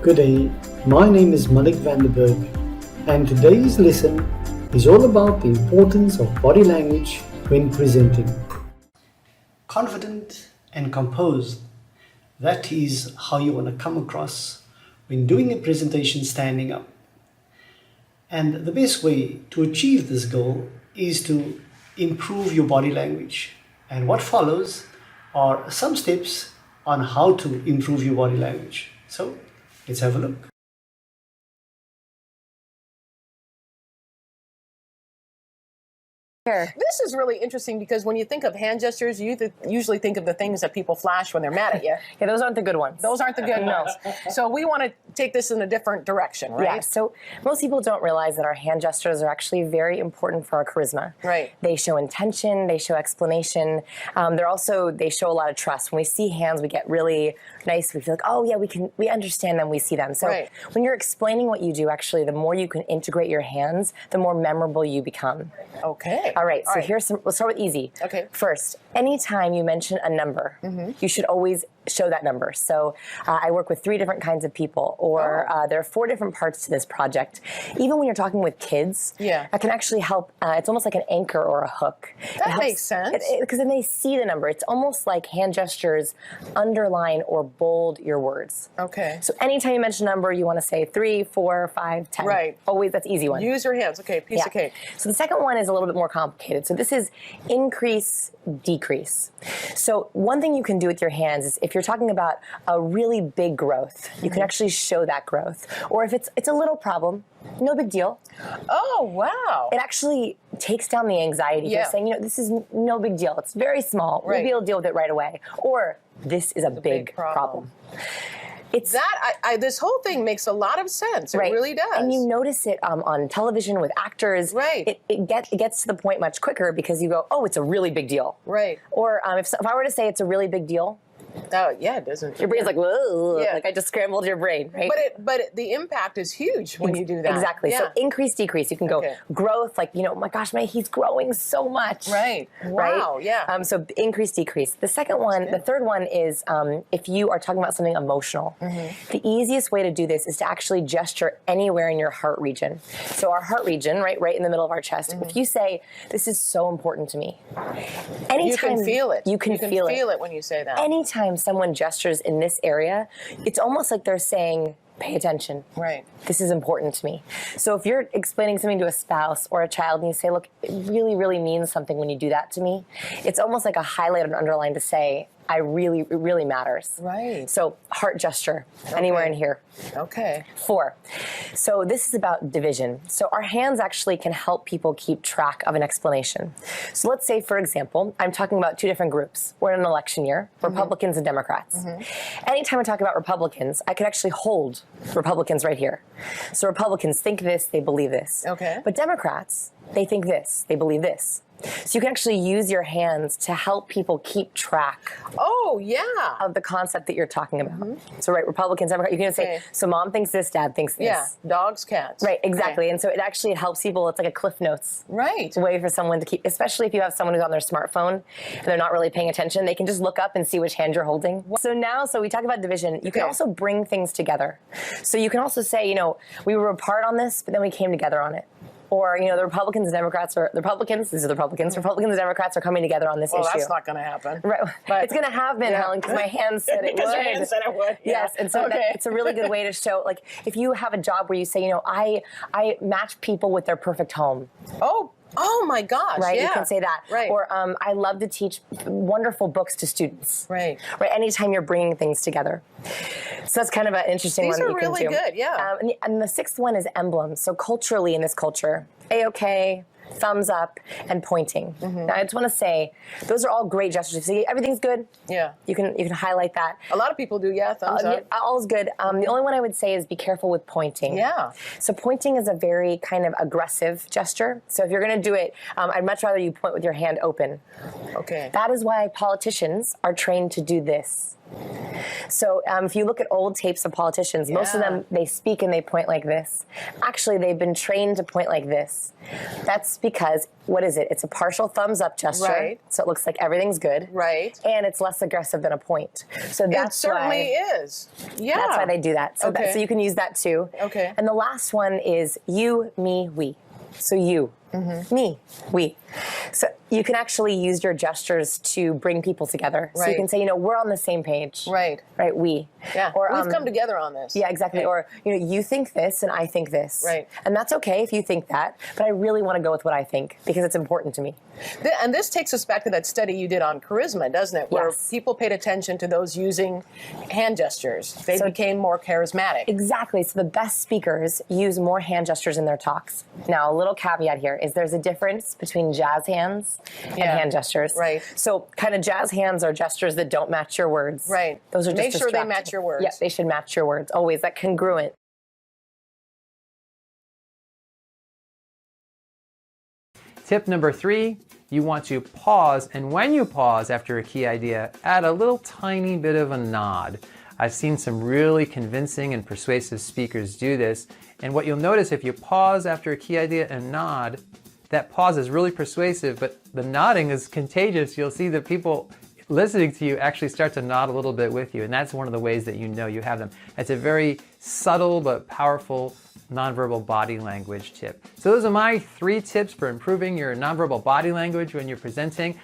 Good day, my name is Malik Vanderberg, and today's lesson is all about the importance of body language when presenting. Confident and composed, that is how you want to come across when doing a presentation standing up. And the best way to achieve this goal is to improve your body language. And what follows are some steps on how to improve your body language. So, let's have a look. This is really interesting because when you think of hand gestures, you usually think of the things that people flash when they're mad at you. Yeah, those aren't the good ones. Those aren't the good ones. So we want to take this in a different direction, right? Yeah, so most people don't realize that our hand gestures are actually very important for our charisma. Right. They show intention, they show explanation. They show a lot of trust. When we see hands, we get really nice. We feel like, oh yeah, we understand them, we see them. So when you're explaining what you do, actually, the more you can integrate your hands, the more memorable you become. Okay. All right, so here's some, we'll start with easy. Okay. First, anytime you mention a number, you should always show that number. So I work with 3 different kinds of people, or there are 4 different parts to this project. Even when you're talking with kids, that can actually help. It's almost like an anchor or a hook. That makes sense. Because then they see the number. It's almost like hand gestures underline or bold your words. Okay. So anytime you mention a number, you want to say 3, 4, 5, 10. Right. Always, that's easy one. Use your hands. Okay, piece of cake. So the second one is a little bit more complicated. So this is increase, decrease. So one thing you can do with your hands is if you're talking about a really big growth, you can actually show that growth. Or if it's a little problem, no big deal. Oh, wow. It actually takes down the anxiety. You're saying, this is no big deal. It's very small. We'll be able to deal with it right away. Or this is a big problem. It's that this whole thing makes a lot of sense. It really does. And you notice it on television with actors. Right. It gets to the point much quicker because you go, oh, it's a really big deal. Right. Or if I were to say it's a really big deal, it doesn't. your brain's like, whoa, like I just scrambled your brain, right? But the impact is huge when you do that. Exactly. So increase, decrease. You can go growth, like, oh my gosh, he's growing so much. Right. Wow. Yeah. So increase, decrease. The third one is if you are talking about something emotional. The easiest way to do this is to actually gesture anywhere in your heart region. So our heart region, right in the middle of our chest. If you say, this is so important to me. Anytime you can feel it. You can feel it when you say that. Anytime someone gestures in this area, it's almost like they're saying, pay attention. Right. This is important to me. So if you're explaining something to a spouse or a child and you say, look, it really, really means something when you do that to me, it's almost like a highlight or underline to say, it really matters. Right. So heart gesture, anywhere in here. Okay. 4. So this is about division. So our hands actually can help people keep track of an explanation. So let's say, for example, I'm talking about 2 different groups. We're in an election year, Republicans and Democrats. Anytime I talk about Republicans, I could actually hold Republicans right here. So Republicans think this, they believe this. Okay. But Democrats, they think this, they believe this. So you can actually use your hands to help people keep track of the concept that you're talking about. So Republicans, Democrats, you can say, so mom thinks this, dad thinks this. Yeah, dogs, cats. Right, exactly. And so it actually helps people, it's like a Cliff Notes. Right. Way for someone to keep, especially if you have someone who's on their smartphone and they're not really paying attention, they can just look up and see which hand you're holding. So we talk about division. You can also bring things together. So you can also say, we were apart on this, but then we came together on it. Or, the Republicans and Democrats these are the Republicans and Democrats are coming together on this issue. Well, that's not going to happen. Right. But it's going to happen, Helen, because my hands said it would. Because your hands said it would. Yes, and so it's a really good way to show, like, if you have a job where you say, I match people with their perfect home. Oh my gosh. Right, yeah. you can say that. Right. Or I love to teach wonderful books to students. Right. Right, anytime you're bringing things together. So that's kind of an interesting one that you can do. These are really good, yeah. And the 6th one is emblems. So culturally in this culture, A-OK, thumbs up, and pointing. Now I just want to say, those are all great gestures. See, everything's good. Yeah. You can highlight that. A lot of people do, thumbs up. All is good. The only one I would say is be careful with pointing. Yeah. So pointing is a very kind of aggressive gesture. So if you're going to do it, I'd much rather you point with your hand open. Okay. That is why politicians are trained to do this. So if you look at old tapes of politicians, most of them, they speak and they point like this. Actually, they've been trained to point like this. That's because, what is it? It's a partial thumbs up gesture. Right. So it looks like everything's good. Right. And it's less aggressive than a point. So that's It certainly is. Yeah. That's why they do that. So, Okay. so you can use that too. Okay. And the last one is you, me, we. So you, me, we. So you can actually use your gestures to bring people together. So you Right. can say, we're on the same page. Right. Right, we. Yeah. Or, We've come together on this. Yeah, exactly. Okay. Or, you think this and I think this. Right. And that's okay if you think that, but I really want to go with what I think because it's important to me. And this takes us back to that study you did on charisma, doesn't it? Where Yes. people paid attention to those using hand gestures. They became more charismatic. Exactly. So the best speakers use more hand gestures in their talks. Now, a little caveat here is there's a difference between jazz hands and Yeah. hand gestures. Right. So kind of jazz hands are gestures that don't match your words. Right. Those are just Make sure they distracting. match your words. Yeah, they should match your words. Always that congruent. Tip number 3, you want to pause, and when you pause after a key idea, add a little tiny bit of a nod. I've seen some really convincing and persuasive speakers do this, and what you'll notice if you pause after a key idea and nod, that pause is really persuasive, but the nodding is contagious. You'll see that people listening to you actually start to nod a little bit with you, and that's one of the ways that you know you have them. It's a very subtle but powerful nonverbal body language tip. So those are my 3 tips for improving your nonverbal body language when you're presenting.